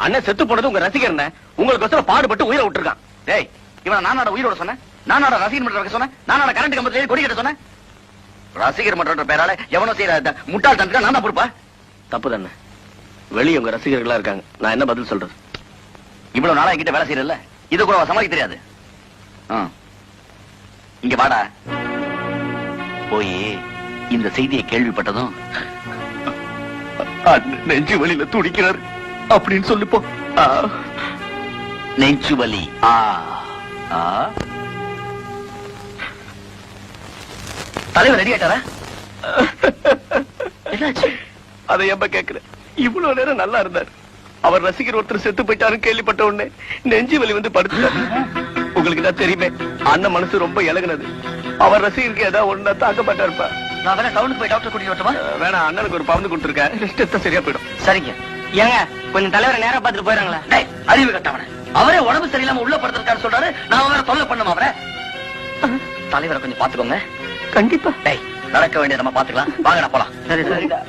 அண்ணன் செத்து போனது உங்க ரசிகர் உங்களுக்கு பாடுபட்டு உயிரை விட்டுருக்கான். டேய், இவன் நானோட உயிரோட சொன்னேன், நானோட ரசிகர் மன்ற சொன்னேன், நானோட கரண்ட் கம்பத்துல கொடி கட்ட சொன்னேன். ரசிகர் மன்ற பேரால எவனோ செய்யற முட்டாள் தனக்கு நான் தான் பொறுப்பா? தப்பு தானே. வெளியே உங்க ரசிகர்களா இருக்காங்க, நான் என்ன பதில் சொல்றது? இவ்வளவு நாளா என்கிட்ட வேலை செய்யறல, இது கூட சமாளிக்க தெரியாது. இங்க வாடா. போய் இந்த செய்தியை கேள்விப்பட்டதும் நெஞ்சு வலியில துடிக்கிறாரு அப்படின்னு சொல்லிப்போ. நெஞ்சு வலி. தலைவர் ரெடி ஆயிட்டாரா? என்னாச்சு? அதை எப்ப கேக்குற? இவ்வளவு நேரம் நல்லா இருந்தார். அவர் ரசிகர் ஒருத்தர் செத்து போயிட்டாரு கேள்விப்பட்ட உடனே நெஞ்சு வலி வந்து படுத்துட்டாரு. உங்களுக்கு தான் தெரியுமே, அண்ணன் மனசு ரொம்ப இலகுனது. அவர் ரசிகருக்கு ஏதாவது ஒண்ணா தாக்க மாட்டாருப்பா. நான் வேணா டவுனுக்கு போய் டாக்டர் கூட்டிட்டு வரட்டுமா? வேணா, அண்ணனுக்கு ஒரு பவுந்து கொடுத்துருக்கேன், ரெஸ்ட் எடுத்தா சரியா போயிடும். சரிங்க. ஏங்க கொஞ்சம் தலைவரை நேரா பாத்துட்டு போயிறாங்களா? டேய், அறிவு கட்டவன. அவரே உடம்பு சரியில்லாம உள்ள படுத்திருக்காரு சொல்றாரு, நான் அவரை தொல்லை பண்ணுமா? அவரை தலைவரை கொஞ்சம் பாத்துக்கோங்க. கண்டிப்பா. டேய், நடக்க வேண்டிய நம்ம பாத்துக்கலாம். வாங்கடா போலாம். சரி சரிடா.